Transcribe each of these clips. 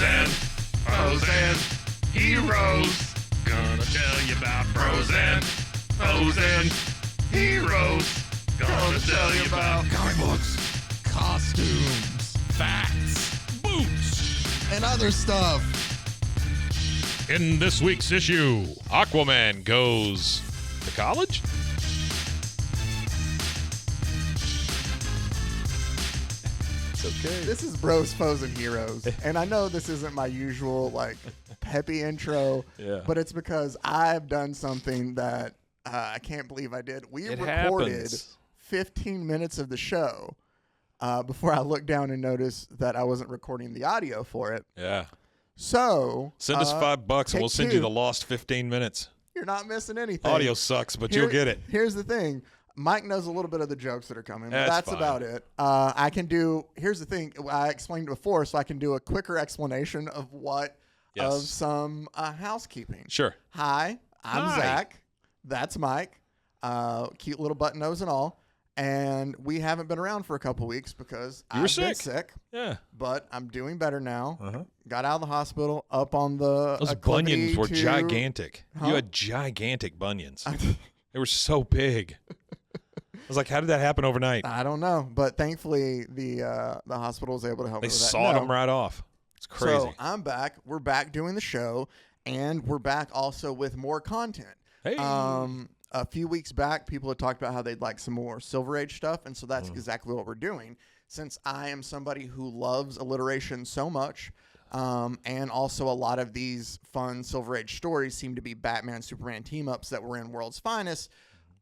and heroes. Gonna tell you about pros and heroes. Gonna tell you about comic books, costumes, facts, boots, and other stuff. In this week's issue, Aquaman goes to college? It's okay. This is Bros, Foes, and Heroes. And I know this isn't my usual, peppy intro, but it's because I've done something that I can't believe I did. We recorded 15 minutes of the show before I looked down and noticed that I wasn't recording the audio for it. Yeah. So send us $5 and we'll send you the lost 15 minutes. You're not missing anything. Audio sucks, but you'll get it. Here's the thing. Mike knows a little bit of the jokes that are coming, but that's fine. about it. Here's the thing. I explained before, so I can do a quicker explanation of of some housekeeping. Sure. Hi, I'm Zach. That's Mike. Cute little button nose and all. And we haven't been around for a couple weeks because I've been sick. Yeah. But I'm doing better now. Got out of the hospital, up on the Those bunions were gigantic. Huh? You had gigantic bunions. They were so big. I was like, how did that happen overnight? I don't know. But thankfully, the hospital was able to help me with that. They sawed them right off. It's crazy. So I'm back. We're back doing the show. And we're back also with more content. Hey. A few weeks back, people had talked about how they'd like some more Silver Age stuff, and so that's exactly what we're doing. Since I am somebody who loves alliteration so much, and also a lot of these fun Silver Age stories seem to be Batman, Superman team-ups that were in World's Finest,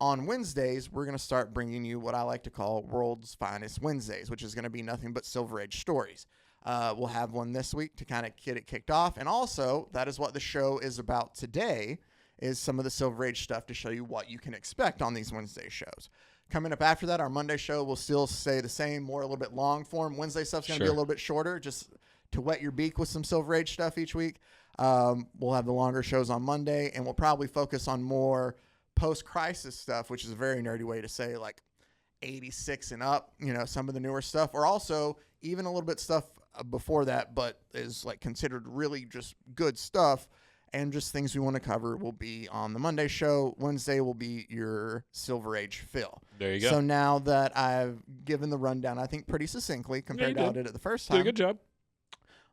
on Wednesdays, we're going to start bringing you what I like to call World's Finest Wednesdays, which is going to be nothing but Silver Age stories. We'll have one this week to kind of get it kicked off, and also, that is what the show is about today, is some of the Silver Age stuff to show you what you can expect on these Wednesday shows. Coming up after that, our Monday show will still stay the same, more a little bit long form. Wednesday stuff's going to be a little bit shorter, just to wet your beak with some Silver Age stuff each week. We'll have the longer shows on Monday, and we'll probably focus on more post-crisis stuff, which is a very nerdy way to say 86 and up, some of the newer stuff, or also even a little bit stuff before that, but is considered really just good stuff. And just things we want to cover will be on the Monday show. Wednesday will be your Silver Age fill. There you go. So now that I've given the rundown, I think pretty succinctly compared to how I did it the first time. Did a good job.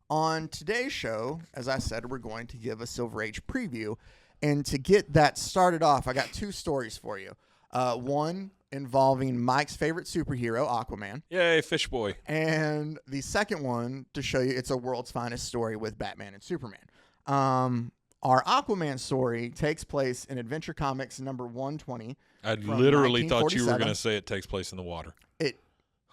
On today's show, as I said, we're going to give a Silver Age preview. And to get that started off, I got two stories for you. One involving Mike's favorite superhero, Aquaman. Yay, Fish Boy. And the second one to show you it's a World's Finest story with Batman and Superman. Our Aquaman story takes place in Adventure Comics number 120. I literally thought you were going to say it takes place in the water.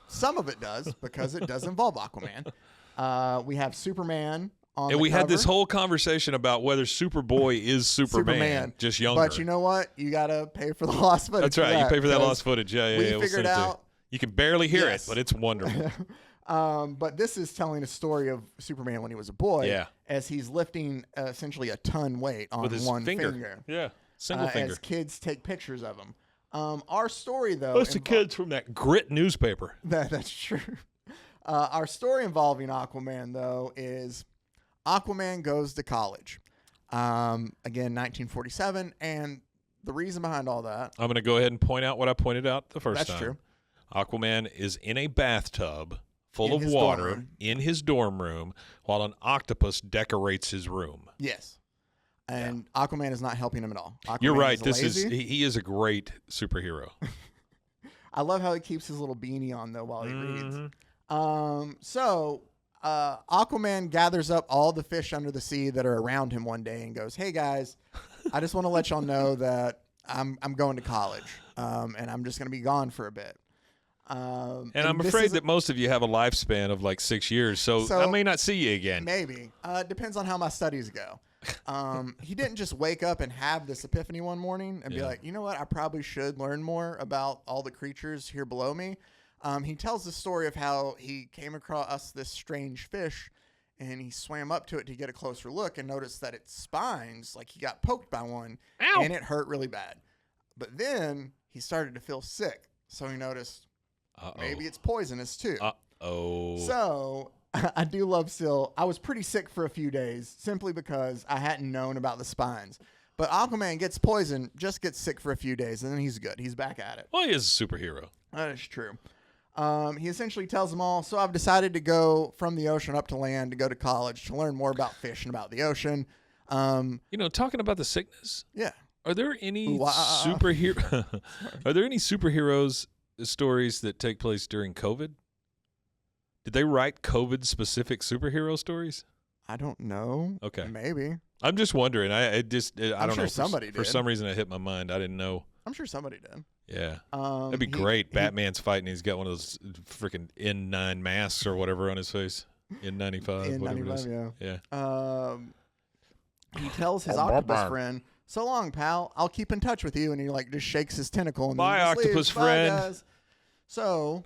Some of it does, because it does involve Aquaman. We have Superman on and the we cover. had this whole conversation about whether Superboy is Superman, just younger. But you know what? You got to pay for the lost footage. That's right. You pay for that lost footage. Yeah, we figured out. You can barely hear it, but it's wonderful. But this is telling a story of Superman when he was a boy, as he's lifting essentially a ton weight on with his one finger. Yeah, single finger. As kids take pictures of him. Our story, though... That's the kids from that Grit newspaper. That's true. Our story involving Aquaman, though, is Aquaman goes to college. Again, 1947, and the reason behind all that... I'm going to go ahead and point out what I pointed out the first time. That's true. Aquaman is in a bathtub full of water in his dorm room while an octopus decorates his room. Yes. And Aquaman is not helping him at all. Aquaman You're right. He is a great superhero. I love how he keeps his little beanie on, though, while he reads. So Aquaman gathers up all the fish under the sea that are around him one day and goes, "Hey, guys, I just want to let y'all know that I'm going to college, and I'm just going to be gone for a bit." And I'm afraid that most of you have a lifespan of 6 years, so I may not see you again. Maybe. Depends on how my studies go. He didn't just wake up and have this epiphany one morning and be like, you know what, I probably should learn more about all the creatures here below me. He tells the story of how he came across this strange fish and he swam up to it to get a closer look and noticed that its spines, he got poked by one. Ow! And it hurt really bad. But then he started to feel sick. So he noticed maybe it's poisonous too. Uh-oh. So I do love still. I was pretty sick for a few days simply because I hadn't known about the spines. But Aquaman gets poisoned, just gets sick for a few days, and then he's good. He's back at it. Well, he is a superhero. That is true. He essentially tells them all, so I've decided to go from the ocean up to land to go to college to learn more about fish and about the ocean. Talking about the sickness. Yeah. Are there any superhero? Are there any superheroes stories that take place during COVID? Did they write COVID-specific superhero stories? I don't know. Okay, maybe. I'm just wondering. I don't sure know. Somebody did. For some reason, it hit my mind. I didn't know. I'm sure somebody did. Yeah, that'd be great. Batman's fighting. He's got one of those freaking N9 masks or whatever on his face. N95. Whatever it is. Yeah. He tells his octopus friend, "So long, pal. I'll keep in touch with you." And he like just shakes his tentacle and bye, then octopus leaves. friend. Bye, guys. So,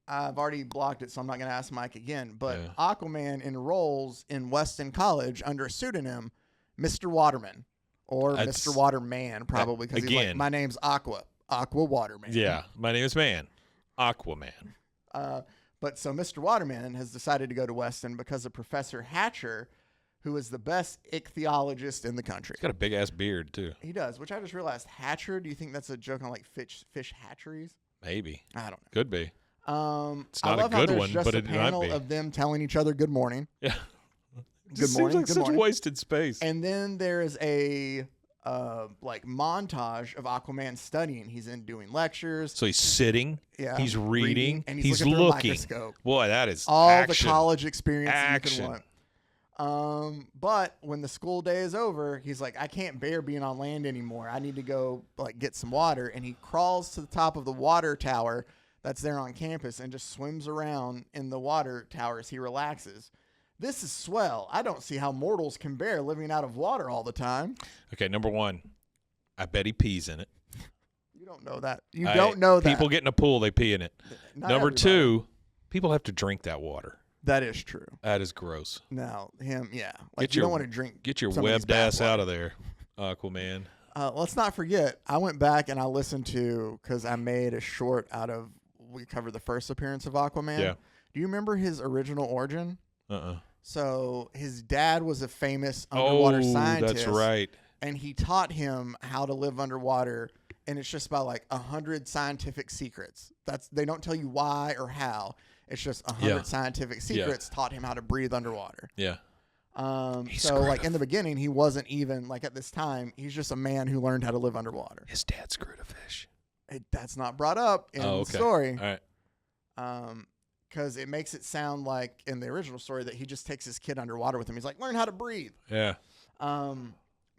I've already blocked it, so I'm not going to ask Mike again. But Aquaman enrolls in Weston College under a pseudonym, Mr. Waterman. Or Mr. Waterman, probably, because he's like, my name's Aqua Waterman. Yeah, my name is Man, Aquaman. But so Mr. Waterman has decided to go to Weston because of Professor Hatcher, who is the best ichthyologist in the country. He's got a big-ass beard, too. He does, which I just realized. Hatcher, do you think that's a joke on, like, fish hatcheries? Maybe. I don't know. Could be. It's not I love a good how there's one, just but a it might panel be. of them telling each other good morning. Yeah. Good morning. Seems like good such morning. wasted space. And then there is a montage of Aquaman studying. He's in doing lectures. So he's sitting. Yeah. He's reading. And he's looking. Through a looking. microscope. Boy, that is all action. the college experience you Action. can want. But when the school day is over, he's like, I can't bear being on land anymore. I need to go like get some water. And he crawls to the top of the water tower that's there on campus and just swims around in the water tower as he relaxes. This is swell. I don't see how mortals can bear living out of water all the time. Okay, number one, I bet he pees in it. You don't know that. You don't know that. People get in a pool, they pee in it. Not Number everybody. two, people have to drink that water. That is true. That is gross. Now, him, yeah. Like, Get you your- don't want to drink. Get your somebody's webbed ass bathwater. out of there, Aquaman. Let's not forget, I went back and I listened to, because I made a short out of, we covered the first appearance of Aquaman. Yeah. Do you remember his original origin? Uh-uh. So his dad was a famous underwater scientist. That's right. And he taught him how to live underwater. And it's just about like 100 scientific secrets. They don't tell you why or how. It's just 100 scientific secrets taught him how to breathe underwater. Yeah. So like in the beginning, he wasn't even like at this time, he's just a man who learned how to live underwater. His dad screwed a fish. That's not brought up in the story. All right. Because it makes it sound like in the original story that he just takes his kid underwater with him. He's like, learn how to breathe. Yeah.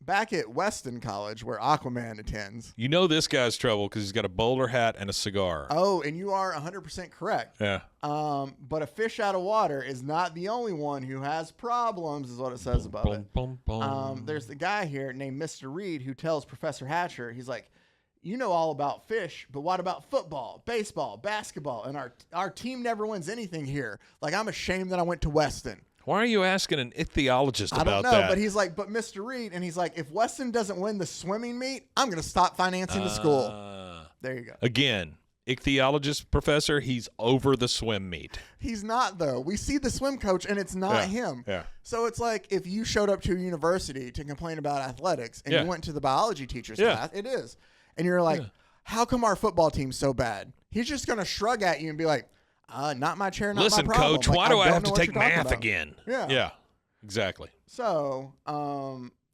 Back at Weston College, where Aquaman attends. You know this guy's trouble because he's got a bowler hat and a cigar. Oh, and you are 100% correct. Yeah. But a fish out of water is not the only one who has problems, is what it says above it. There's the guy here named Mr. Reed who tells Professor Hatcher, he's like, you know all about fish, but what about football, baseball, basketball? And our team never wins anything here. Like, I'm ashamed that I went to Weston. Why are you asking an ichthyologist about that? I don't know, but he's like, but Mr. Reed, and he's like, if Weston doesn't win the swimming meet, I'm going to stop financing the school. There you go. Again, ichthyologist professor, he's over the swim meet. He's not, though. We see the swim coach, and it's not him. Yeah. So it's like if you showed up to a university to complain about athletics, and you went to the biology teacher's class, it is. And you're like, how come our football team's so bad? He's just going to shrug at you and be like, not my chair, not Listen, my problem. coach, Like, why do I don't have know to what take you're talking math about. again? Yeah. Yeah, exactly. So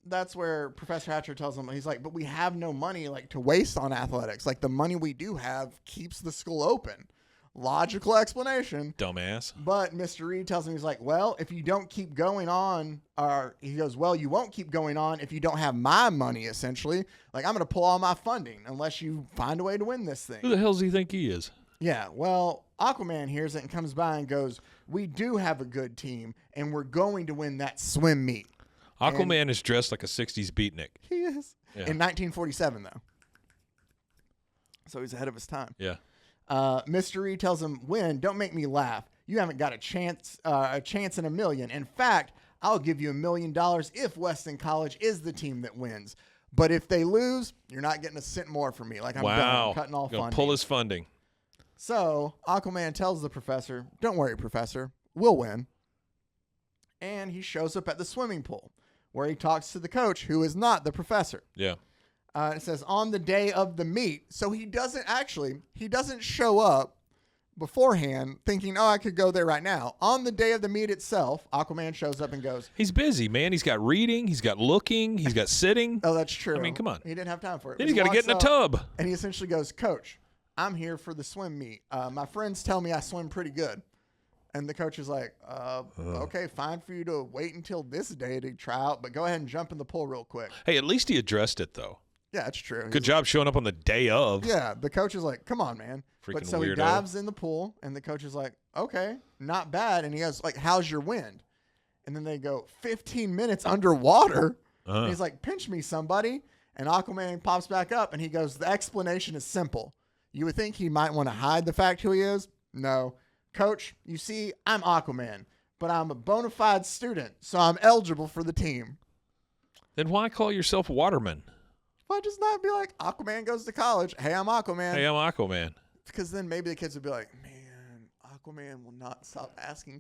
that's where Professor Hatcher tells him, he's like, but we have no money like to waste on athletics. Like the money we do have keeps the school open. Logical explanation. Dumbass. But Mr. Reed tells him, he's like, well, if you don't keep going on, or he goes, well, you won't keep going on if you don't have my money, essentially. Like, I'm going to pull all my funding unless you find a way to win this thing. Who the hell does he think he is? Yeah, well, Aquaman hears it and comes by and goes, we do have a good team, and we're going to win that swim meet. Aquaman is dressed like a 60s beatnik. He is. Yeah. In 1947, though. So he's ahead of his time. Yeah. Mr. Reed tells him, win, don't make me laugh. You haven't got a chance in a million. In fact, I'll give you $1 million if Weston College is the team that wins. But if they lose, you're not getting a cent more from me. Like, I'm done. I'm cutting all Gonna funding. pull his funding. So Aquaman tells the professor, don't worry, professor. will win. And he shows up at the swimming pool where he talks to the coach, who is not the professor. Yeah. It says on the day of the meet. So he doesn't show up beforehand thinking, oh, I could go there right now. On the day of the meet itself, Aquaman shows up and goes, He's busy, man. He's got reading. He's got looking. He's got sitting. oh, that's true. I mean, come on. He didn't have time for it. Then But he's got to get in the walks up tub. And he essentially goes, Coach, I'm here for the swim meet. My friends tell me I swim pretty good. And the coach is like, okay, fine for you to wait until this day to try out, but go ahead and jump in the pool real quick. Hey, at least he addressed it, though. Yeah, it's true. Good job showing up on the day of. Yeah, the coach is like, come on, man. Freaking But so weirdo. he dives in the pool, and the coach is like, okay, not bad. And he goes, like, how's your wind? And then they go 15 minutes underwater. And he's like, pinch me, somebody. And Aquaman pops back up, and he goes, the explanation is simple. You would think he might want to hide the fact who he is. No. Coach, you see, I'm Aquaman, but I'm a bona fide student, so I'm eligible for the team. Then why call yourself Waterman? Why just not be like, Aquaman goes to college. Hey, I'm Aquaman. Hey, I'm Aquaman. Because then maybe the kids would be like, man, Aquaman will not stop asking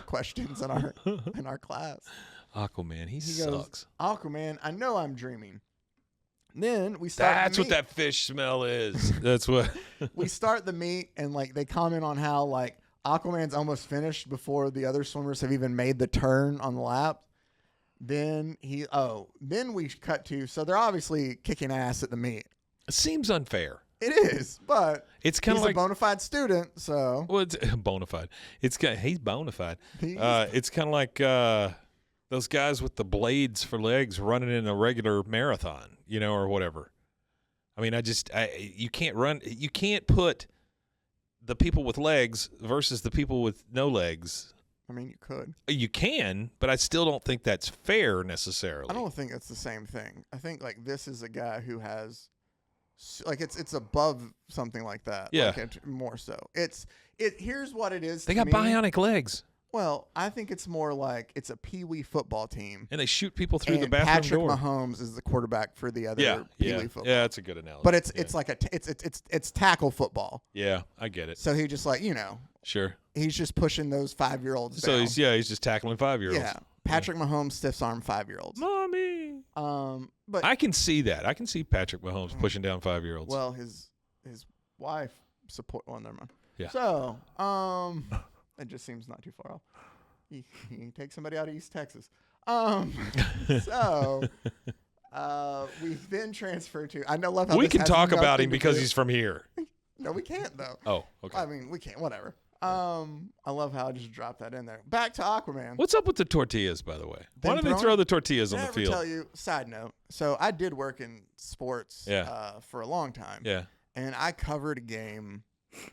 questions in our class. Aquaman, he He sucks. goes, Aquaman, I know I'm dreaming. Then we start That's the what meet. that fish smell is. That's what. We start the meet, and like they comment on how like Aquaman's almost finished before the other swimmers have even made the turn on the lap. Then we cut to, so they're obviously kicking ass at the meet. It seems unfair. It is, but It's kind of he's like a bona fide student, so well, it's bona fide. He's bona fide. He's- It's kind of like those guys with the blades for legs running in a regular marathon, or whatever. I mean, you can't run. You can't put the people with legs versus the people with no legs. I mean, you could. You can, but I still don't think that's fair necessarily. I don't think it's the same thing. I think like this is a guy who has like it's above something like that. Yeah. Like more so. Here's what it is. They to got me. bionic legs, Well, I think it's more like it's a peewee football team. and they shoot people through the And bathroom Patrick door. Mahomes is the quarterback for the other Yeah, peewee football. yeah, that's a good analogy. But it's Yeah. like it's tackle football. Yeah, I get it. So he just like Sure. he's just pushing those 5-year-olds. So down. he's just tackling 5-year-olds. Yeah, Patrick Mahomes stiffs arm 5-year-olds. Mommy. But I can see that. I can see Patrick Mahomes pushing down 5-year-olds. well, his wife support. Well, never mind. Yeah. So it just seems not too far off. He takes somebody out of East Texas. So we then transfer to. I know. Love how we this can has talk about nothing him to because do- he's from here. No, we can't though. Oh, okay. I mean, we can't. Whatever. I love how I just dropped that in there. Back to Aquaman. What's up with the tortillas, by the way? Why Them don't they throwing- throw the tortillas on Did I the ever field? tell you? Side note. So I did work in sports. Yeah. For a long time. Yeah, And I covered a game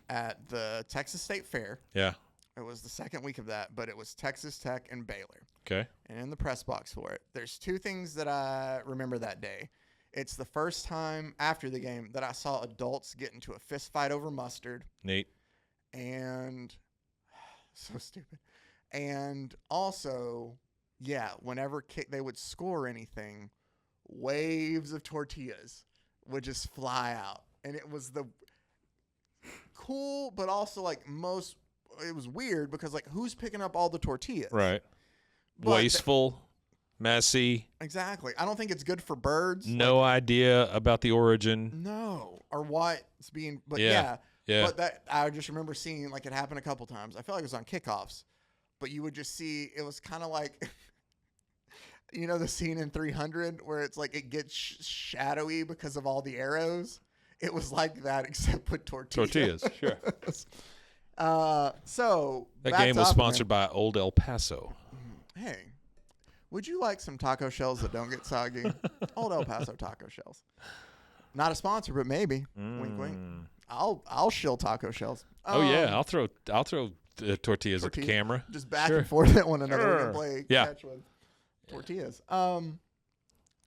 at the Texas State Fair. yeah. It was the second week of that, but it was Texas Tech and Baylor. Okay. And in the press box for it, there's two things that I remember that day. It's the first time after the game that I saw adults get into a fist fight over mustard. Neat. And so stupid. And also, yeah, whenever they would score anything, waves of tortillas would just fly out. And it was the cool, but also like it was weird because like who's picking up all the tortillas? Right. But Wasteful, messy, exactly. I don't think it's good for birds. no idea about the origin. No. Or what it's being, but Yeah. Yeah. But that I just remember seeing like it happened a couple times. I feel like it was on kickoffs, but you would just see it was kind of like, the scene in 300 where it's like it gets shadowy because of all the arrows. It was like that except with tortillas. Tortillas, sure. So That back game to was Aquaman. sponsored by Old El Paso. Hey, would you like some taco shells that don't get soggy? Old El Paso taco shells. Not a sponsor, but maybe. Wink, wink. I'll shill taco shells. Oh yeah, I'll throw tortillas at the Tortilla. camera. Just back Sure. and forth at one another. We Sure. can play Yeah. catch with tortillas.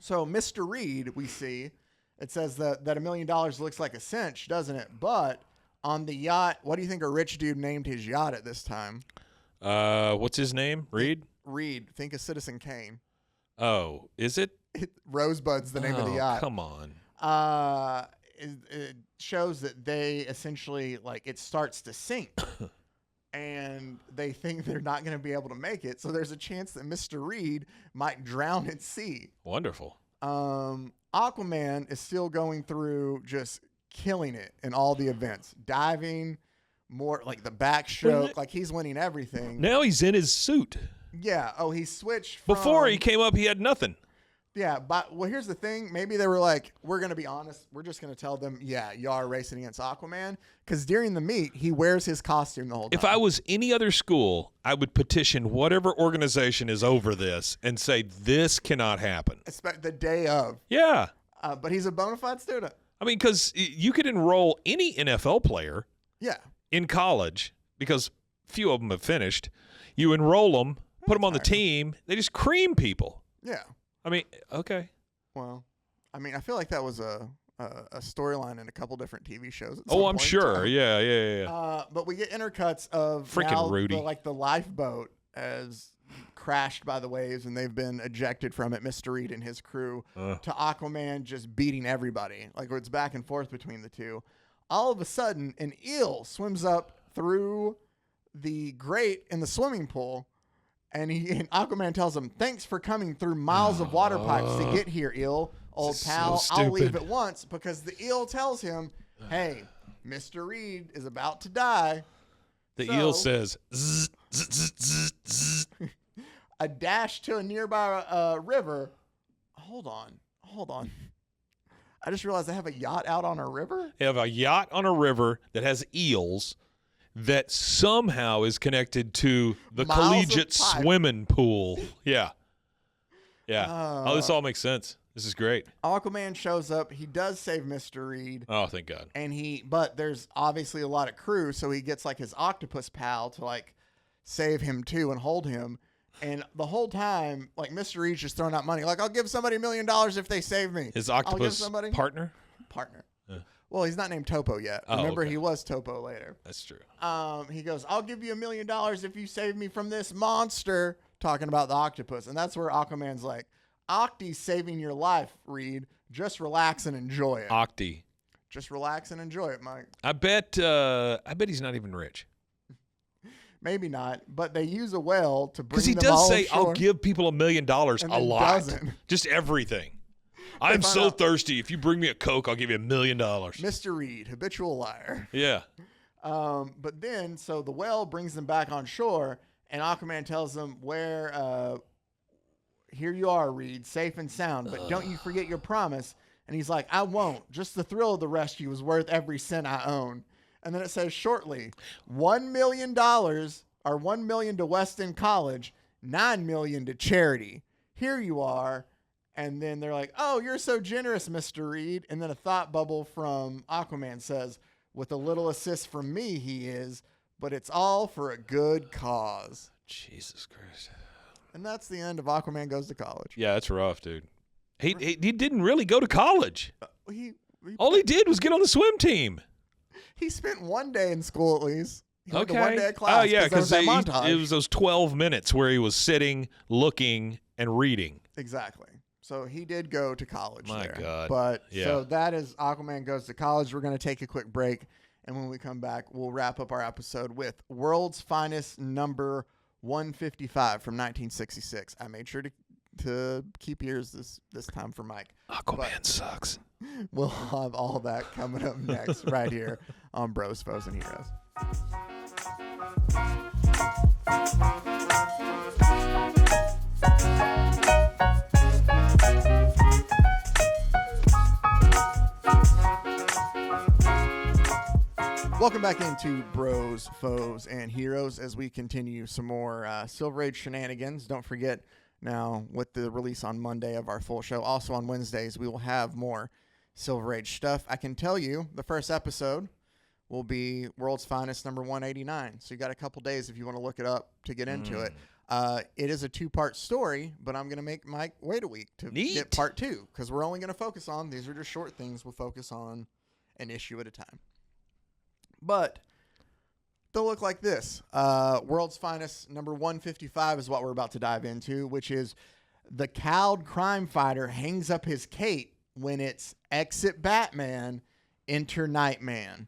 So Mr. Reed, we see, it says that $1 million looks like a cinch, doesn't it? But on the yacht, what do you think a rich dude named his yacht at this time? What's his name? Reed? Reed. Think of Citizen Kane. Oh, is it? Rosebud's the name of the Oh, yacht. come on. It shows that they essentially like it starts to sink and they think they're not going to be able to make it. So there's a chance that Mr. Reed might drown at sea. Wonderful. Aquaman is still going through just killing it in all the events. Diving, more like the backstroke, like he's winning everything. Now he's in his suit. Yeah. Oh, he switched from, Before he came up, he had nothing. Yeah, but well, here's the thing. Maybe they were like, we're going to be honest. We're just going to tell them, yeah, you are racing against Aquaman. Because during the meet, he wears his costume the whole time. If I was any other school, I would petition whatever organization is over this and say, this cannot happen. The day of. Yeah. But he's a bona fide student. I mean, because you could enroll any NFL player Yeah. in college, because few of them have finished. You enroll them, put them on the team. They just cream people. Yeah. I mean, okay. Well, I mean, I feel like that was a storyline in a couple different TV shows. Oh, I'm sure. Yeah. But we get intercuts of Freaking now Rudy. The lifeboat has crashed by the waves and they've been ejected from it. Mr. Reed and his crew to Aquaman just beating everybody. Like it's back and forth between the two. All of a sudden, an eel swims up through the grate in the swimming pool. And Aquaman tells him, thanks for coming through miles of water pipes to get here, eel, old pal. So I'll leave stupid. at once, because the eel tells him, hey, Mr. Reed is about to die. The eel says, zzz, zzz, zzz, zzz, zzz. A dash to a nearby river. Hold on. I just realized I have a yacht out on a river. They have a yacht on a river that has eels that somehow is connected to the Miles of collegiate pipe. swimming pool. Yeah. Oh, this all makes sense. This is great. Aquaman shows up. He does save Mr. Reed. Oh, thank God. But there's obviously a lot of crew, so he gets like his octopus pal to like save him too and hold him. And the whole time, like Mr. Reed's just throwing out money. Like, I'll give somebody $1 million if they save me. His I'll give octopus somebody partner? partner. Well, he's not named Topo yet. Oh, Remember, okay. he was Topo later. That's true. He goes, I'll give you $1 million if you save me from this monster, talking about the octopus. And that's where Aquaman's like, Octi's saving your life, Reed. Just relax and enjoy it. Octi. Just relax and enjoy it, Mike. I bet he's not even rich. Maybe not, but they use a whale to bring Because he them does all say, ashore. I'll give people $1 million And a then lot. doesn't. Just everything. I'm find so out- thirsty. If you bring me a Coke, I'll give you $1 million. Mr. Reed, habitual liar. Yeah. But then, so the whale brings them back on shore, and Aquaman tells them here you are, Reed, safe and sound, but don't you forget your promise. And he's like, I won't. Just the thrill of the rescue was worth every cent I own. And then it says shortly, $1 million or $1 million to Weston College, $9 million to charity. Here you are. And then they're like, oh, you're so generous, Mr. Reed. And then a thought bubble from Aquaman says, with a little assist from me, he is, but it's all for a good cause. Jesus Christ. And that's the end of Aquaman Goes to College. Yeah, that's rough, dude. He didn't really go to college. All He he did was get on the swim team. spent one day in school at least. He went to Okay. one day of class. Oh, yeah, because that montage. it was those 12 minutes where he was sitting, looking, and reading. Exactly. So he did go to college. My there. God. But Yeah. so that is Aquaman Goes to College. We're going to take a quick break. And when we come back, we'll wrap up our episode with World's Finest number 155 from 1966. I made sure to keep ears this time for Mike. Aquaman sucks. We'll have all that coming up next right here on Bros, Foes, and Heroes. Welcome back into Bros, Foes, and Heroes as we continue some more Silver Age shenanigans. Don't forget now, with the release on Monday of our full show, also on Wednesdays, we will have more Silver Age stuff. I can tell you the first episode will be World's Finest number 189. So you got a couple days if you want to look it up to get into it. It is a 2-part story, but I'm going to make Mike wait a week to get part 2 because we're only going to focus on, these are just short things, we'll focus on an issue at a time. But they'll look like this. World's Finest number 155 is what we're about to dive into, which is the cowed crime fighter hangs up his cape when it's exit Batman, enter Nightman.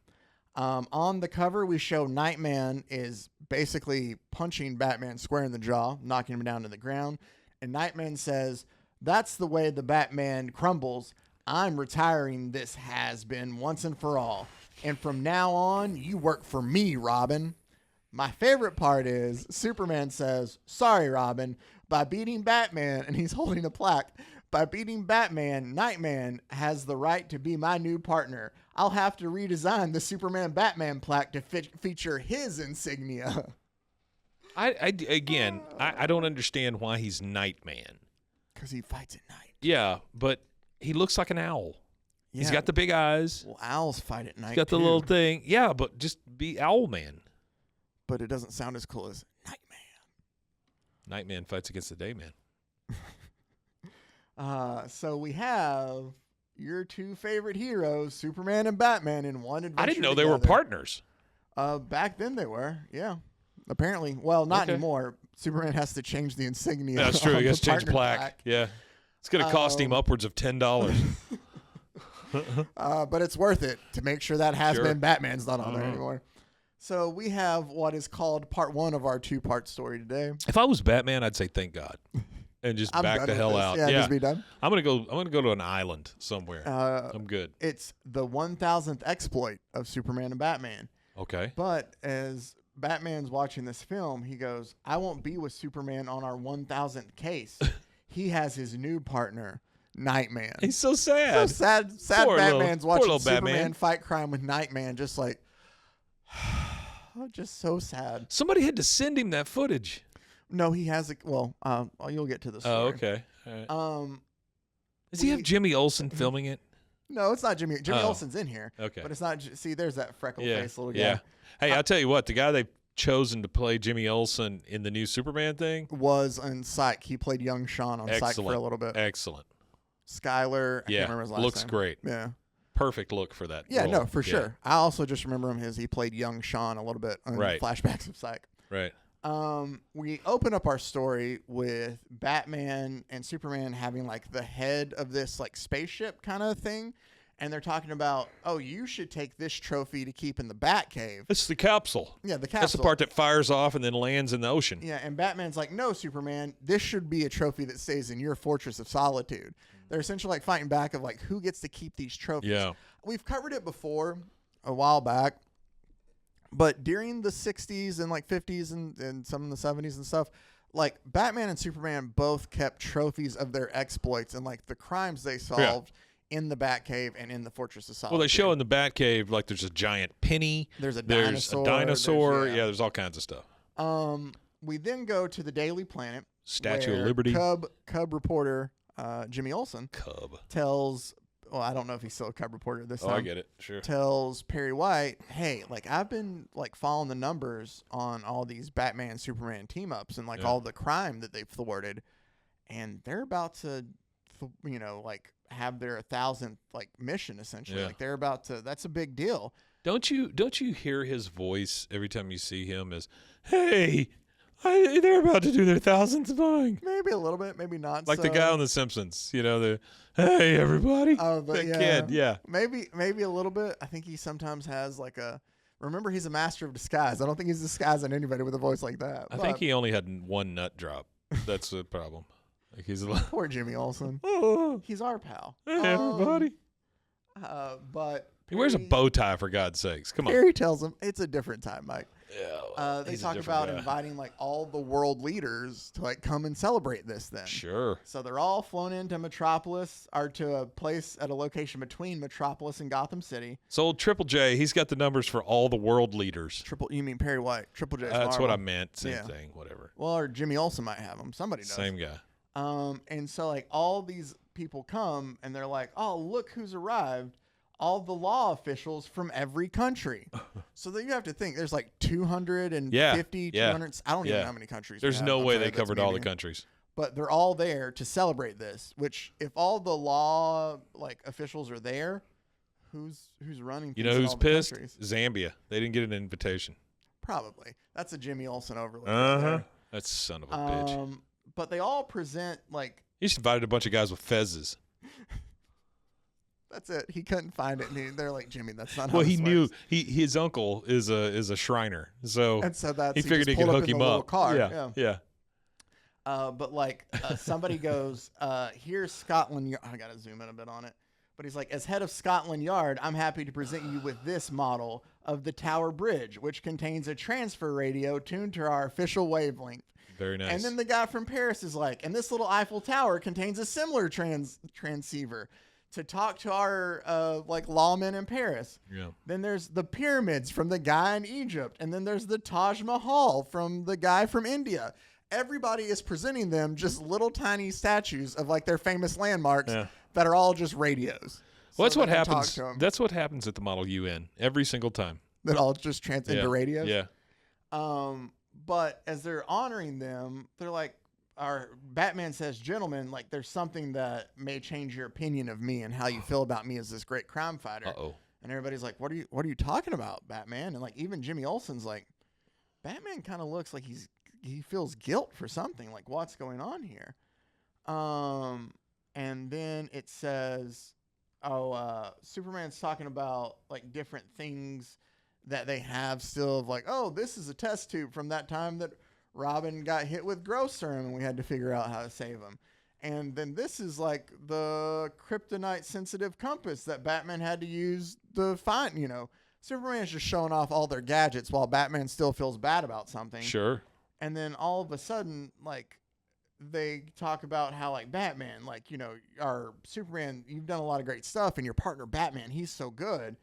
On the cover, we show Nightman is basically punching Batman square in the jaw, knocking him down to the ground. And Nightman says, "That's the way the Batman crumbles. I'm retiring this has-been once and for all. And from now on, you work for me, Robin." My favorite part is Superman says, "Sorry, Robin, by beating Batman," and he's holding a plaque, "by beating Batman, Nightman has the right to be my new partner. I'll have to redesign the Superman Batman plaque to feature his insignia." I don't understand why he's Nightman. Because he fights at night. Yeah, but he looks like an owl. Yeah. He's got the big eyes. Well, owls fight at night. He's got the little thing. Yeah, but just be Owlman. But it doesn't sound as cool as Nightman. Nightman fights against the Dayman. So we have your two favorite heroes, Superman and Batman, in one adventure. I didn't know together. they were partners. Back then they were, yeah. Apparently, well, not anymore. Superman has to change the insignia. That's true. on He has the to change the partner plaque. Yeah. It's going to cost him upwards of $10. But it's worth it to make sure that has-been Batman's not on there Uh-huh. anymore. So we have what is called part one of our two-part story today. If I was Batman, I'd say thank God. And just I'm back done the with hell this. out. Yeah, just be done. I'm gonna go to an island somewhere. I'm good. It's the 1000th exploit of Superman and Batman. Okay. But as Batman's watching this film, he goes, "I won't be with Superman on our 1000th case. He has his new partner, Nightman." He's so sad. So sad Poor Batman's little watching Superman Batman. fight crime with Nightman, just like, just so sad. Somebody had to send him that footage. No, he has a, well, you'll get to the story. Oh, okay. All right. Does he have we- Jimmy Olsen filming it? No, it's not Jimmy. Jimmy Oh. Olsen's in here. Okay. But it's not, see, there's that freckle Yeah. face little guy. Yeah. Hey, I'll tell you what. The guy they've chosen to play Jimmy Olsen in the new Superman thing. Was on Psych. He played young Sean on Psych for a Excellent. little bit. Excellent. Skyler, I Yeah. can't remember his last Looks name. great. Yeah. Perfect look for that. Yeah, role. no, for sure. I also just remember him as he played young Sean a little bit on Right. flashbacks of Psych. Right. We open up our story with Batman and Superman having like the head of this like spaceship kind of thing. And they're talking about, "Oh, you should take this trophy to keep in the Batcave." It's the capsule. Yeah, the capsule. That's the part that fires off and then lands in the ocean. Yeah, and Batman's like, "No, Superman, this should be a trophy that stays in your fortress of solitude." They're essentially like fighting back of like who gets to keep these trophies. Yeah. We've covered it before a while back, but during the 60s and like 50s and some in the 70s and stuff, like Batman and Superman both kept trophies of their exploits and like the crimes they solved in the Batcave and in the Fortress of Solitude. Well, they show in the Batcave like there's a giant penny. There's a There's dinosaur. a dinosaur. there's- Yeah, there's all kinds of stuff. We then go to the Daily Planet. Statue of where Liberty. Cub reporter Jimmy Olsen Cub. tells, well, I don't know if he's still a Cub reporter this Oh, time. I get it. Sure. Tells Perry White, "Hey, like I've been like following the numbers on all these Batman Superman team ups and like Yeah. all the crime that they've thwarted, and they're about to, like have their 1000th like mission essentially. Yeah. Like they're about to. That's a big deal." Don't you hear his voice every time you see him as, "Hey, they're about to do their 1000th thing." Maybe a little bit, maybe not. Like the so. guy on The Simpsons, the, "Hey, everybody." Oh, but that yeah. kid, yeah. Maybe a little bit. I think he sometimes has like a. Remember, he's a master of disguise. I don't think he's disguising anybody with a voice like that. I think he only had one nut drop. That's the problem. Like he's a little, Poor Jimmy Olsen. "Oh, He's our pal. hey, everybody." But He wears a Perry- bow tie, for God's sakes. Come on. Perry tells him it's a different time, Mike. Yeah, They he's a talk different about guy. inviting like all the world leaders to like come and celebrate this then. Sure. So they're all flown into Metropolis or to a place at a location between Metropolis and Gotham City. So old Triple J, he's got the numbers for all the world leaders. You mean Perry White? Triple J. That's what I meant. Same Yeah. thing. Whatever. Well, or Jimmy Olsen might have them. Somebody does. Same guy. And so like all these people come and they're like, "Oh, look who's arrived." All the law officials from every country. So then you have to think there's like 250, Yeah. 200. I don't even Yeah. know how many countries. we There's have. no I'm way sorry, they that's covered all the meaning. countries. But they're all there to celebrate this, which if all the law like officials are there, who's running You things know in who's all the pissed? countries? Zambia. They didn't get an invitation. Probably. That's a Jimmy Olsen overload. right there. That son of a bitch. But they all present like He just invited a bunch of guys with fezzes. That's it. He couldn't find it, and they're like, Jimmy, that's not how Well, he this knew works. his uncle is a Shriner, so And so that's he figured just he could pulled hook in him the little up. Car. Yeah. But like somebody goes, here's Scotland Yard. I got to zoom in a bit on it. But he's like, as head of Scotland Yard, I'm happy to present you with this model of the Tower Bridge, which contains a transfer radio tuned to our official wavelength. Very nice. And then the guy from Paris is like, and this little Eiffel Tower contains a similar transceiver to talk to our like lawmen in Paris. Yeah. Then there's the pyramids from the guy in Egypt. And then there's the Taj Mahal from the guy from India. Everybody is presenting them just little tiny statues of like their famous landmarks that are all just radios. Well, that's So what they can talk happens. to 'em. That's what happens at the Model UN every single time. That all just trans into radios. Yeah. But as they're honoring them, they're like, our Batman says, gentlemen, like there's something that may change your opinion of me and how you feel about me as this great crime fighter. Uh-oh. And everybody's like, what are you talking about, Batman? And like even Jimmy Olsen's like, Batman kind of looks like he feels guilt for something. Like what's going on here? And then it says, Superman's talking about like different things that they have still of like, oh, this is a test tube from that time that Robin got hit with growth serum and we had to figure out how to save him. And then this is like the kryptonite sensitive compass that Batman had to use to find, Superman's just showing off all their gadgets while Batman still feels bad about something. Sure. And then all of a sudden, like, they talk about how, like, Batman, like, our Superman, you've done a lot of great stuff, and your partner Batman, he's so good.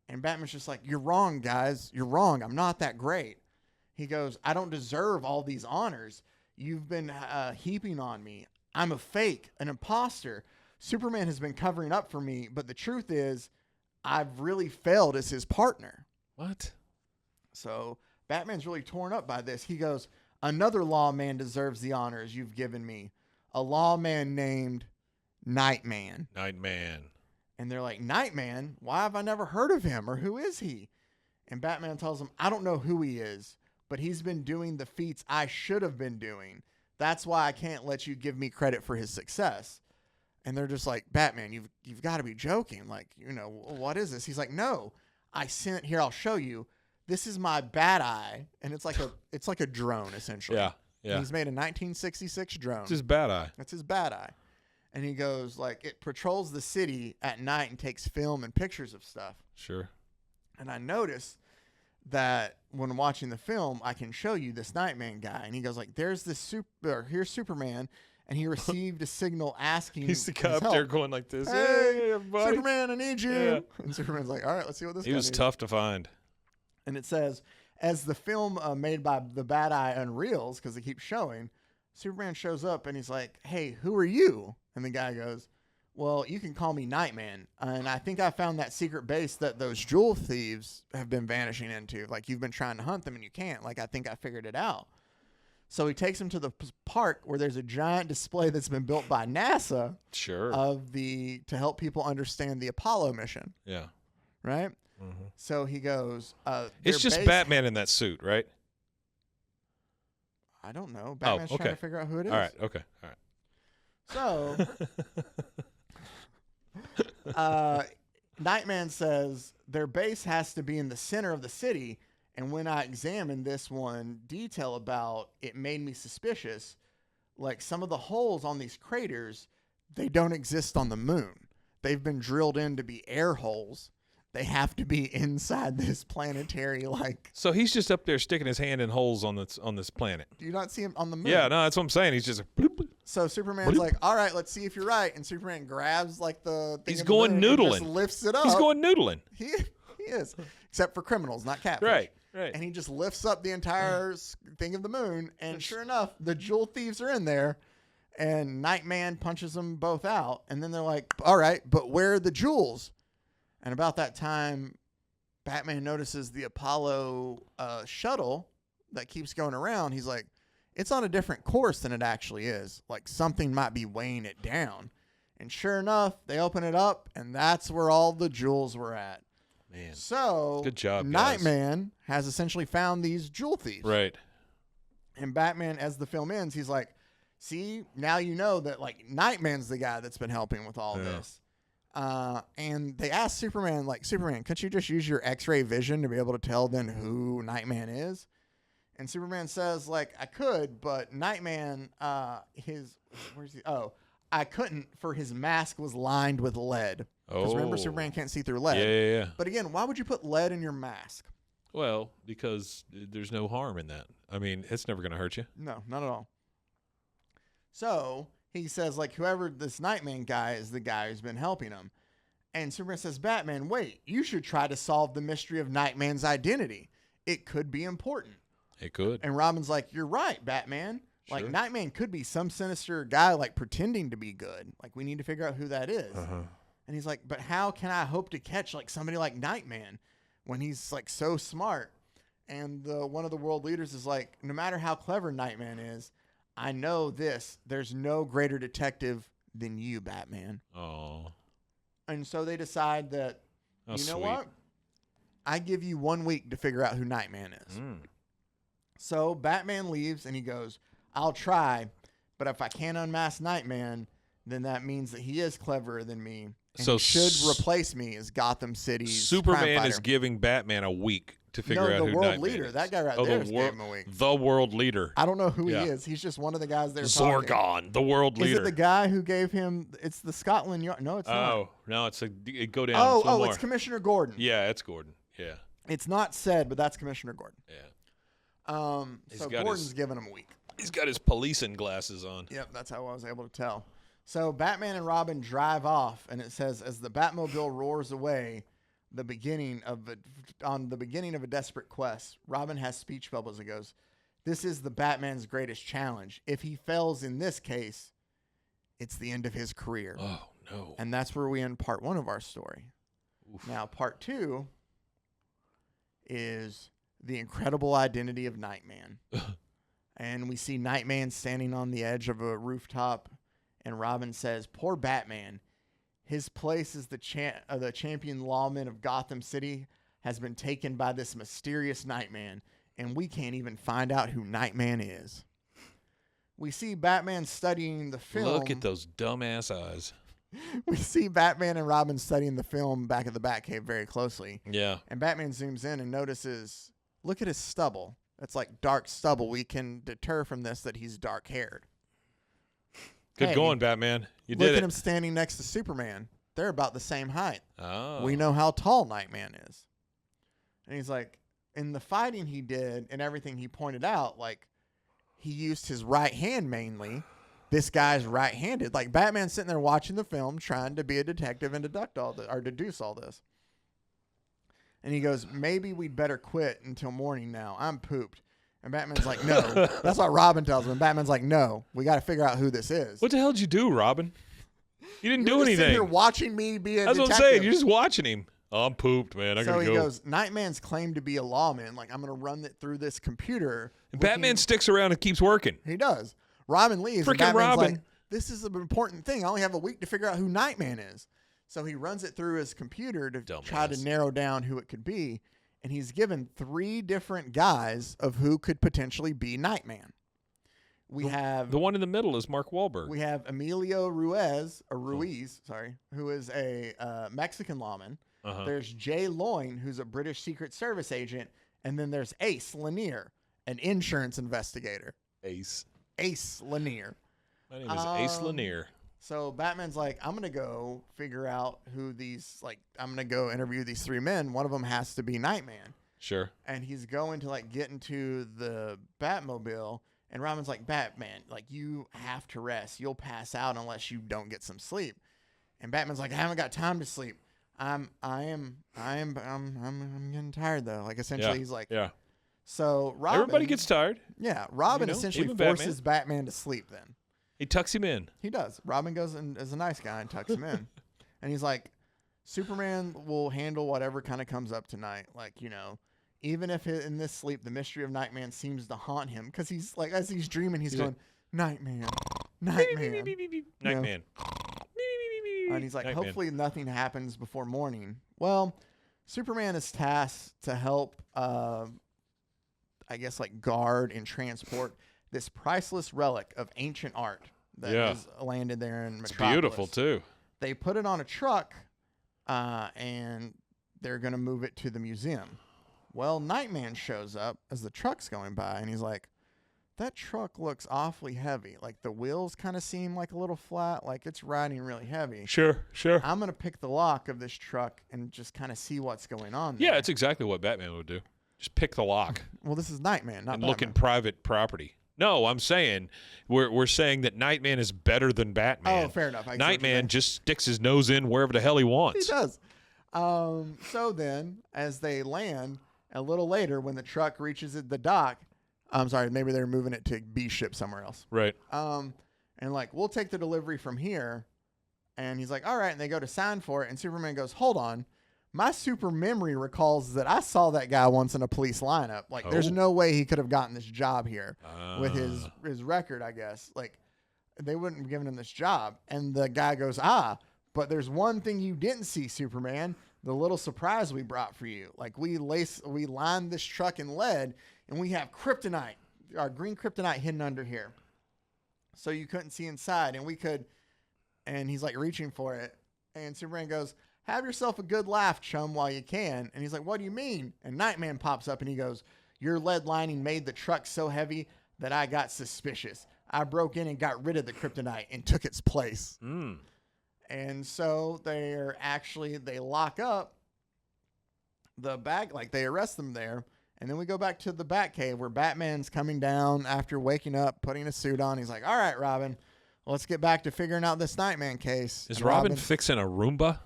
And Batman's just like, you're wrong, guys. You're wrong. I'm not that great. He goes, I don't deserve all these honors. You've been heaping on me. I'm a fake, an imposter. Superman has been covering up for me, but the truth is, I've really failed as his partner. What? So Batman's really torn up by this. He goes, another lawman deserves the honors you've given me. A lawman named Nightman. Nightman. And they're like, Nightman? Why have I never heard of him? Or who is he? And Batman tells him, I don't know who he is, but he's been doing the feats I should have been doing. That's why I can't let you give me credit for his success. And they're just like, Batman, you've got to be joking. Like, what is this? He's like, no, I sent here. I'll show you. This is my Bat Eye, and it's like a drone essentially. Yeah. And he's made a 1966 drone. It's his Bat Eye. That's his Bat Eye. And he goes like, it patrols the city at night and takes film and pictures of stuff. Sure. And I noticed that when watching the film, I can show you this Nightman guy. And he goes like, here's Superman. And he received a signal asking He's the his guy up help. there going like this. Hey, everybody. Superman, I need you. Yeah. And Superman's like, all right, let's see what this guy He was needs. tough to find. And it says, as the film made by the Bad Eye unreels, because they keep showing, Superman shows up and he's like, hey, who are you? And the guy goes, well, you can call me Nightman. And I think I found that secret base that those jewel thieves have been vanishing into. Like, you've been trying to hunt them and you can't. Like, I think I figured it out. So he takes him to the park where there's a giant display that's been built by NASA Sure. to help people understand the Apollo mission. Yeah. Right? Mm-hmm. So he goes, It's just Batman in that suit, right? I don't know. Batman's okay. trying to figure out who it is. All right. Okay. All right. So, Nightman says their base has to be in the center of the city. And when I examined this one detail about it made me suspicious. Like some of the holes on these craters, they don't exist on the moon. They've been drilled in to be air holes. They have to be inside this planetary, like. So he's just up there sticking his hand in holes on this planet. Do you not see him on the moon? Yeah, no, that's what I'm saying. He's just bloop, bloop. So Superman's like, all right, let's see if you're right. And Superman grabs like the thing He's of the going moon and noodling. just lifts it up. He's going noodling. He is, except for criminals, not catfish. Right. And he just lifts up the entire thing of the moon, and sure enough, the jewel thieves are in there, and Nightman punches them both out, and then they're like, all right, but where are the jewels? And about that time, Batman notices the Apollo shuttle that keeps going around. He's like, it's on a different course than it actually is. Like, something might be weighing it down. And sure enough, they open it up, and that's where all the jewels were at. Man. So, Good job, guys. Nightman has essentially found these jewel thieves. Right. And Batman, as the film ends, he's like, see, now you know that, like, Nightman's the guy that's been helping with all this. And they ask Superman, like, Superman, couldn't you just use your X-ray vision to be able to tell then who Nightman is? And Superman says, like, I could, but Nightman, where's he? Oh, I couldn't, for his mask was lined with lead. Because remember, Superman can't see through lead. Yeah. But again, why would you put lead in your mask? Well, because there's no harm in that. I mean, it's never going to hurt you. No, not at all. So he says, like, whoever this Nightman guy is the guy who's been helping him. And Superman says, Batman, wait, you should try to solve the mystery of Nightman's identity. It could be important. It could. And Robin's like, you're right, Batman. Sure. Like, Nightman could be some sinister guy, like, pretending to be good. Like, we need to figure out who that is. And he's like, but how can I hope to catch, like, somebody like Nightman when he's, like, so smart? And one of the world leaders is like, no matter how clever Nightman is, I know this. There's no greater detective than you, Batman. Oh. And so they decide that, you know Sweet. what? I give you 1 week to figure out who Nightman is. So Batman leaves and he goes, I'll try, but if I can't unmask Nightman, then that means that he is cleverer than me. And So he should replace me as Gotham City's crime Superman fighter. is giving Batman a week to figure out the who world Nightman leader. is. That guy right there is gave him a week. The world leader. I don't know who Yeah. he is. He's just one of the guys there talking. Zorgon, the world leader. Is it the guy who gave him? It's the Scotland Yard. No, it's not. Oh, no, it's it go down. Oh, more. it's Commissioner Gordon. Yeah, it's Gordon. Yeah. It's not said, but that's Commissioner Gordon. Yeah. So got Gordon's his- giving him a week. He's got his policing glasses on. Yep, that's how I was able to tell. So Batman and Robin drive off, and it says, as the Batmobile roars away, on the beginning of a desperate quest, Robin has speech bubbles and goes, this is the Batman's greatest challenge. If he fails in this case, it's the end of his career. Oh, no. And that's where we end part 1 of our story. Oof. Now, part 2 is the incredible identity of Nightman. And we see Nightman standing on the edge of a rooftop, and Robin says, poor Batman. His place as the champion lawman of Gotham City has been taken by this mysterious Nightman, and we can't even find out who Nightman is. We see Batman studying the film. Look at those dumbass eyes. We see Batman and Robin studying the film back at the Batcave very closely. Yeah. And Batman zooms in and notices, look at his stubble. It's like dark stubble. We can deter from this that he's dark-haired. Good going, Batman. You did Look it. at him standing next to Superman. They're about the same height. Oh. We know how tall Nightman is. And he's like, in the fighting he did and everything he pointed out, like, he used his right hand mainly. This guy's right-handed. Like, Batman's sitting there watching the film, trying to be a detective and deduce all this. And he goes, maybe we'd better quit until morning now. I'm pooped. And Batman's like, no. That's what Robin tells him. And Batman's like, no. We got to figure out who this is. What the hell did you do, Robin? You didn't You're do just sitting anything. here watching me be a That's detective. what I'm saying. You're just watching him. Oh, I'm pooped, man. I So gotta he go. goes, Nightman's claimed to be a lawman. Like, I'm going to run it through this computer. And Batman sticks around and keeps working. He does. Robin leaves. Freaking And Batman's Robin. like, this is an important thing. I only have a week to figure out who Nightman is. So he runs it through his computer to try to Dumbass. narrow down who it could be. And he's given 3 different guys of who could potentially be Nightman. We have The one in the middle is Mark Wahlberg. we have Emilio Ruiz, who is a Mexican lawman. Uh-huh. There's Jay Loyne, who's a British Secret Service agent, and then there's Ace Lanier, an insurance investigator. Ace. Ace Lanier. My name is Ace Lanier. So Batman's like, I'm gonna go figure out who these I'm gonna go interview these 3 men. One of them has to be Nightman. Sure. And he's going to get into the Batmobile, and Robin's like, Batman, you have to rest. You'll pass out unless you don't get some sleep. And Batman's like, I haven't got time to sleep. I'm getting tired though. Essentially, he's like, yeah. So Robin, Everybody gets tired. yeah. Robin You know, essentially even forces Batman to sleep. Then He tucks him in. he does. Robin goes and is a nice guy and tucks him in, and he's like, Superman will handle whatever kind of comes up tonight. Even if in this sleep the mystery of Nightman seems to haunt him, because he's as he's dreaming, he's going, Nightman, Nightman. Nightman. And he's like, Nightman. hopefully nothing happens before morning. Well, Superman is tasked to help, guard and transport this priceless relic of ancient art that has landed there in Metropolis. It's beautiful, too. They put it on a truck and they're going to move it to the museum. Well, Nightman shows up as the truck's going by, and he's like, that truck looks awfully heavy. Like, the wheels kind of seem like a little flat, like it's riding really heavy. Sure. I'm going to pick the lock of this truck and just kind of see what's going on there. Yeah, it's exactly what Batman would do. Just pick the lock. Well, this is Nightman, not and Batman. look in private property. No, I'm saying we're saying that Nightman is better than Batman. Oh, fair enough. Nightman just sticks his nose in wherever the hell he wants. He does. So then, as they land, a little later, when the truck reaches the dock, I'm sorry, maybe they're moving it to be shipped somewhere else. Right. And like, we'll take the delivery from here. And he's like, all right. And they go to sign for it. And Superman goes, hold on. My super memory recalls that I saw that guy once in a police lineup. Like, there's no way he could have gotten this job here with his record, I guess. Like, they wouldn't have given him this job. And the guy goes, but there's one thing you didn't see, Superman. The little surprise we brought for you. Like, we lined this truck in lead, and we have kryptonite, our green kryptonite hidden under here. So you couldn't see inside, and we could, and he's like reaching for it. And Superman goes, have yourself a good laugh, chum, while you can. And he's like, what do you mean? And Nightman pops up and he goes, your lead lining made the truck so heavy that I got suspicious. I broke in and got rid of the kryptonite and took its place. And so they lock up the bag, like they arrest them there. And then we go back to the Batcave where Batman's coming down after waking up, putting a suit on. He's like, all right, Robin, let's get back to figuring out this Nightman case. Is Robin fixing a Roomba?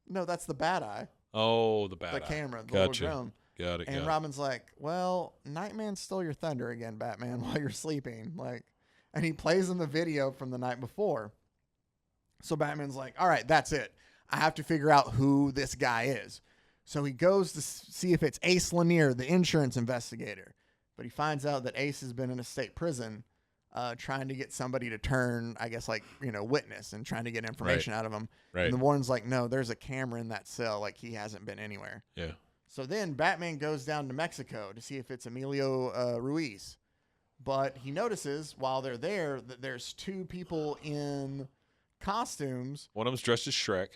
No, that's the Bat Eye. Oh, the Bat Eye. The camera, the Gotcha. little drone. Got it. And Robin's like, well, Nightman stole your thunder again, Batman, while you're sleeping. Like, and he plays him the video from the night before. So Batman's like, all right, that's it. I have to figure out who this guy is. So he goes to see if it's Ace Lanier, the insurance investigator. But he finds out that Ace has been in a state prison trying to get somebody to turn, I guess, like, witness and trying to get information out of him. Right. And the Warden's like, no, there's a camera in that cell. Like, he hasn't been anywhere. Yeah. So then Batman goes down to Mexico to see if it's Emilio Ruiz. But he notices while they're there that there's two people in costumes. One of them's dressed as Shrek.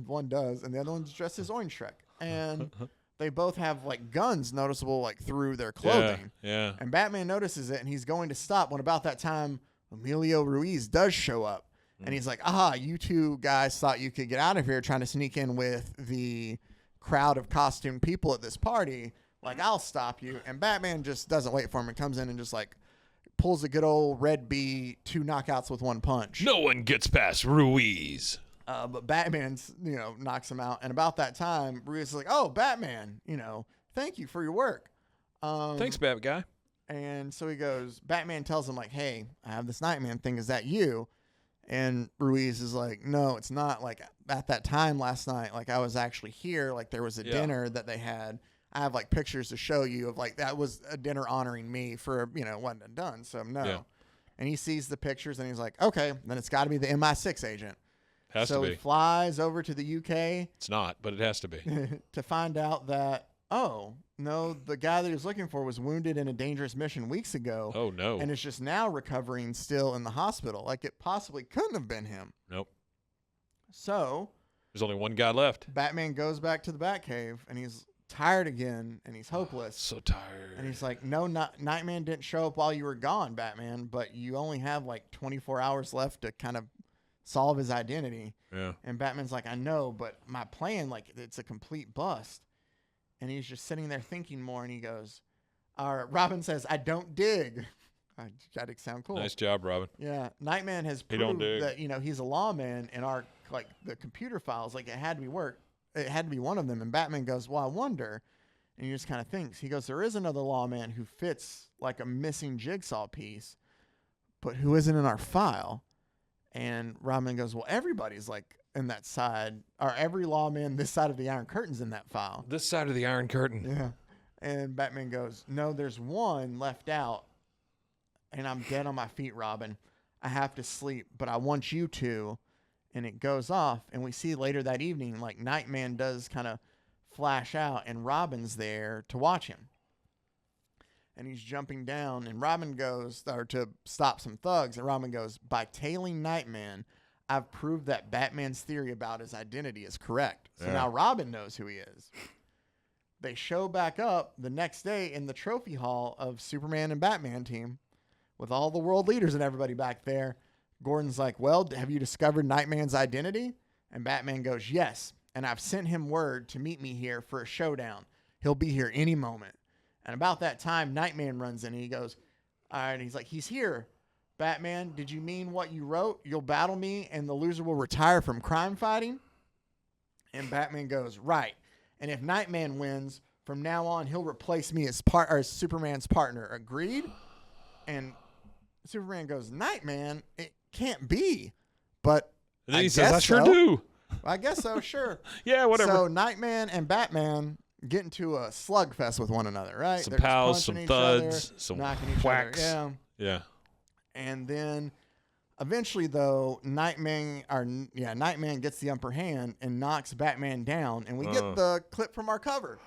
One does, and the other one's dressed as Orange Shrek. And they both have like guns noticeable like through their clothing. Yeah. And Batman notices it, and he's going to stop when about that time Emilio Ruiz does show up. And he's like, you two guys thought you could get out of here trying to sneak in with the crowd of costumed people at this party. Like, I'll stop you. And Batman just doesn't wait for him and comes in and just like pulls a good old Red B, 2 knockouts with 1 punch. No one gets past Ruiz. But Batman's, knocks him out. And about that time, Ruiz is like, oh, Batman, thank you for your work. Thanks, Bat Guy. And so he goes, Batman tells him like, hey, I have this Nightman thing. Is that you? And Ruiz is like, no, it's not. Like, at that time last night, like, I was actually here. Like, there was a dinner that they had. I have like pictures to show you of like, that was a dinner honoring me for, wasn't done. So no. Yeah. And he sees the pictures and he's like, okay, then it's got to be the MI6 agent. Has to be. So he flies over to the UK. It's not, but it has to be. To find out that, oh, no, the guy that he was looking for was wounded in a dangerous mission weeks ago. Oh, no. And is just now recovering still in the hospital. Like, it possibly couldn't have been him. Nope. So there's only one guy left. Batman goes back to the Batcave and he's tired again and he's hopeless. So tired. And he's like, no, Nightman didn't show up while you were gone, Batman, but you only have like 24 hours left to kind of solve his identity. Yeah. And Batman's like, I know, but my plan, like, it's a complete bust. And he's just sitting there thinking more, and he goes, Robin says, I don't dig. I tried to sound cool. Nice job, Robin. Yeah. Nightman has proved that, he's a lawman in our, like, the computer files. Like, it had to be one of them. And Batman goes, well, I wonder. And he just kind of thinks. He goes, there is another lawman who fits like a missing jigsaw piece, but who isn't in our file. And Robin goes, well, everybody's like in that side, or every lawman this side of the Iron Curtain's in that file. This side of the Iron Curtain. Yeah. And Batman goes, no, there's one left out. And I'm dead on my feet, Robin. I have to sleep, but I want you to. And it goes off. And we see later that evening, like, Nightman does kind of flash out, and Robin's there to watch him. And he's jumping down, and Robin goes, or to stop some thugs, and Robin goes, by tailing Nightman, I've proved that Batman's theory about his identity is correct. So Yeah. now Robin knows who he is. They show back up the next day in the trophy hall of Superman and Batman team with all the world leaders and everybody back there. Gordon's like, well, have you discovered Nightman's identity? And Batman goes, yes. And I've sent him word to meet me here for a showdown. He'll be here any moment. And about that time, Nightman runs in and he goes, all right. He's like, he's here. Batman, did you mean what you wrote? You'll battle me and the loser will retire from crime fighting? And Batman goes, right. And if Nightman wins, from now on, he'll replace me as Superman's partner. Agreed? And Superman goes, Nightman? It can't be. But And then he says, I sure do. I guess so, sure. Yeah, whatever. So Nightman and Batman get into a slugfest with one another, right? Some They're just pals, punching some each other, thuds, some knocking each whacks. other. Yeah. Yeah. And then eventually, though, Nightman gets the upper hand and knocks Batman down. And we get the clip from our cover.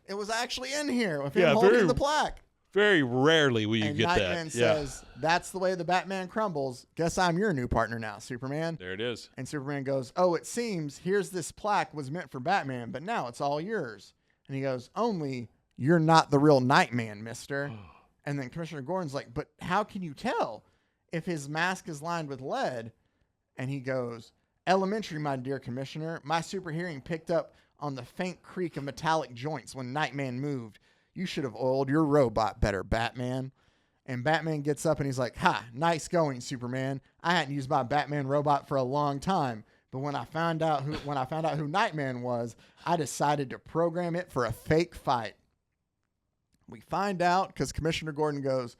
It was actually in here with him holding the plaque. Very rarely will you And get Nightman that. says, that's the way the Batman crumbles. Guess I'm your new partner now, Superman. There it is. And Superman goes, oh, it seems here's this plaque was meant for Batman, but now it's all yours. And he goes, only you're not the real Nightman, mister. And then Commissioner Gordon's like, but how can you tell if his mask is lined with lead? And he goes, elementary, my dear Commissioner. My super hearing picked up on the faint creak of metallic joints when Nightman moved. You should have oiled your robot better, Batman. And Batman gets up and he's like, ha, nice going, Superman. I hadn't used my Batman robot for a long time. But when I found out who Nightman was, I decided to program it for a fake fight. We find out because Commissioner Gordon goes,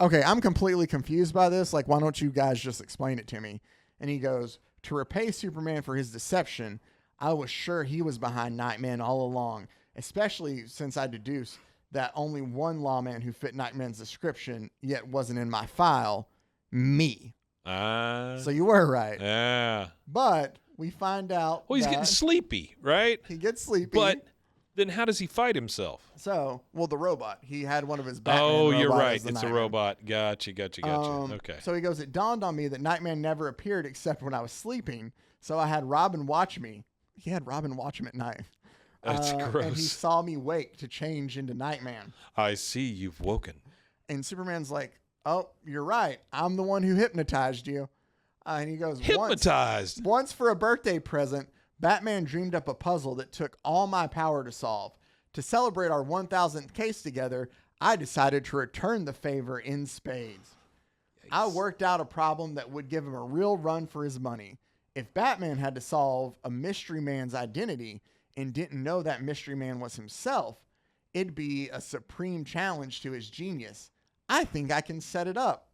okay, I'm completely confused by this. Like, why don't you guys just explain it to me? And he goes, to repay Superman for his deception, I was sure he was behind Nightman all along, especially since I deduced that only one lawman who fit Nightman's description yet wasn't in my file, me. So you were right. Yeah. But we find out Well, he's getting sleepy, right? He gets sleepy. But then how does he fight himself? So, well, the robot. He had one of his Batman You're robot right. as the It's a Nightman. robot. Gotcha. Okay. So he goes, it dawned on me that Nightman never appeared except when I was sleeping. So I had Robin watch me. He had Robin watch him at night. That's gross. And he saw me wake to change into Nightman. I see you've woken. And Superman's like, oh, you're right. I'm the one who hypnotized you. And he goes, Hypnotized. Once for a birthday present, Batman dreamed up a puzzle that took all my power to solve. To celebrate our 1000th case together, I decided to return the favor in spades. Yikes. I worked out a problem that would give him a real run for his money. If Batman had to solve a mystery man's identity and didn't know that mystery man was himself, it'd be a supreme challenge to his genius. I think I can set it up.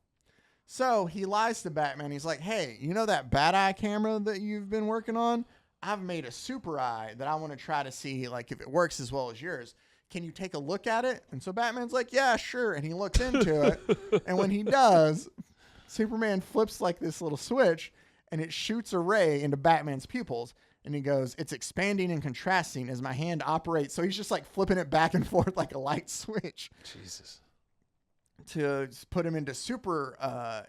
So he lies to Batman. He's like, hey, you know that Bat Eye camera that you've been working on? I've made a super eye that I want to try to see like if it works as well as yours. Can you take a look at it? And so Batman's like, yeah, sure. And he looks into it. And when he does, Superman flips like this little switch and it shoots a ray into Batman's pupils. And he goes, it's expanding and contrasting as my hand operates. So he's just like flipping it back and forth like a light switch. Jesus. To put him into super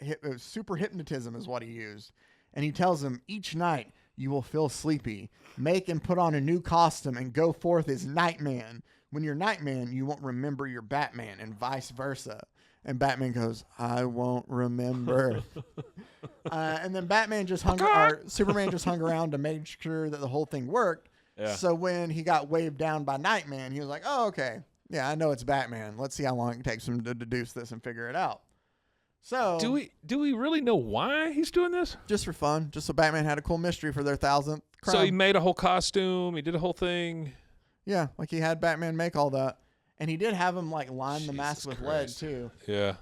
hypnotism is what he used. And he tells him, each night you will feel sleepy. Make and put on a new costume and go forth as Nightman. When you're Nightman, you won't remember you're Batman and vice versa. And Batman goes, I won't remember. And then Superman just hung around to make sure that the whole thing worked. Yeah. So when he got waved down by Nightman, he was like, oh, okay. Yeah, I know it's Batman. Let's see how long it takes him to deduce this and figure it out. So do we really know why he's doing this? Just for fun. Just so Batman had a cool mystery for their 1000th crime. So he made a whole costume. He did a whole thing. Yeah, like he had Batman make all that. And he did have him like line the mask with lead too. Yeah.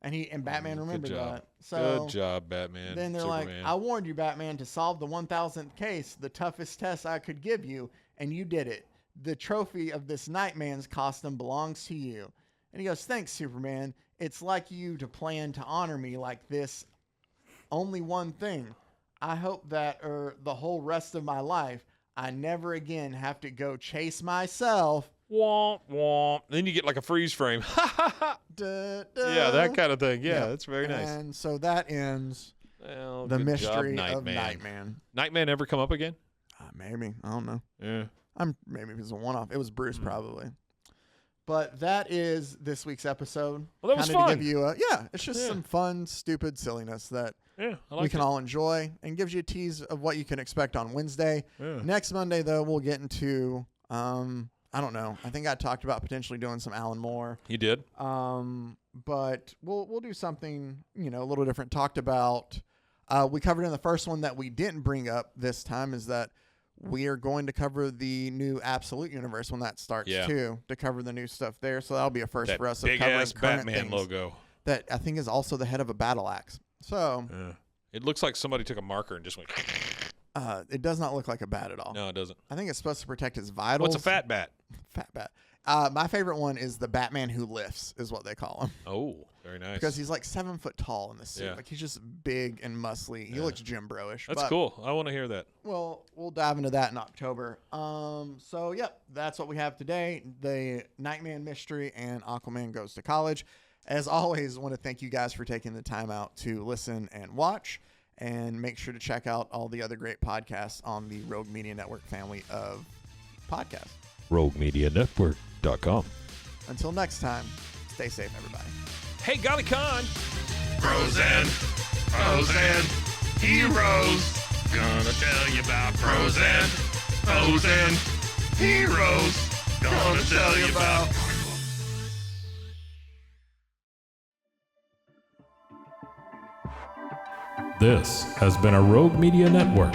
And Batman remembered that. So good job, Batman. Then they're Superman. like, I warned you, Batman, to solve the 1000th case, the toughest test I could give you, and you did it. The trophy of this Nightman's costume belongs to you. And he goes, thanks, Superman. It's like you to plan to honor me like this. Only one thing. I hope that the whole rest of my life, I never again have to go chase myself. Womp, womp. Then you get like a freeze frame. Ha, ha, ha. Da, da. Yeah, that kind of thing. Yeah, that's very nice. And so that ends Well, The good mystery job, of Nightman. Nightman ever come up again? Maybe. I don't know. Yeah. Maybe it was a one-off. It was Bruce probably. But that is this week's episode. Well, that was Kinda to fun. give you it's just some fun, stupid silliness that Yeah, I we can all enjoy and gives you a tease of what you can expect on Wednesday. Yeah. Next Monday, though, we'll get into, I don't know. I think I talked about potentially doing some Alan Moore. You did? But we'll do something, a little different. Talked about, we covered in the first one that we didn't bring up this time is that we are going to cover the new Absolute Universe when that starts too, to cover the new stuff there. So that'll be a first That for us. big of ass covering current Batman things logo. that I think is also the head of a battle axe. So It looks like somebody took a marker and just went. it does not look like a bat at all. No, it doesn't. I think it's supposed to protect his vitals. What's a fat bat? Fat bat. My favorite one is the Batman who lifts, is what they call him. Oh, very nice. Because he's like 7 foot tall in this suit. Yeah. Like he's just big and muscly. He looks Jim Bro-ish. That's but cool. I want to hear that. We'll dive into that in October. So yep, that's what we have today. The Nightman mystery and Aquaman goes to college. As always, I want to thank you guys for taking the time out to listen and watch. And make sure to check out all the other great podcasts on the Rogue Media Network family of podcasts. RogueMediaNetwork.com. Until next time, stay safe, everybody. Hey, Golly Con. Bros and heroes. Gonna tell you about pros and heroes. Gonna tell you about. This has been a Rogue Media Network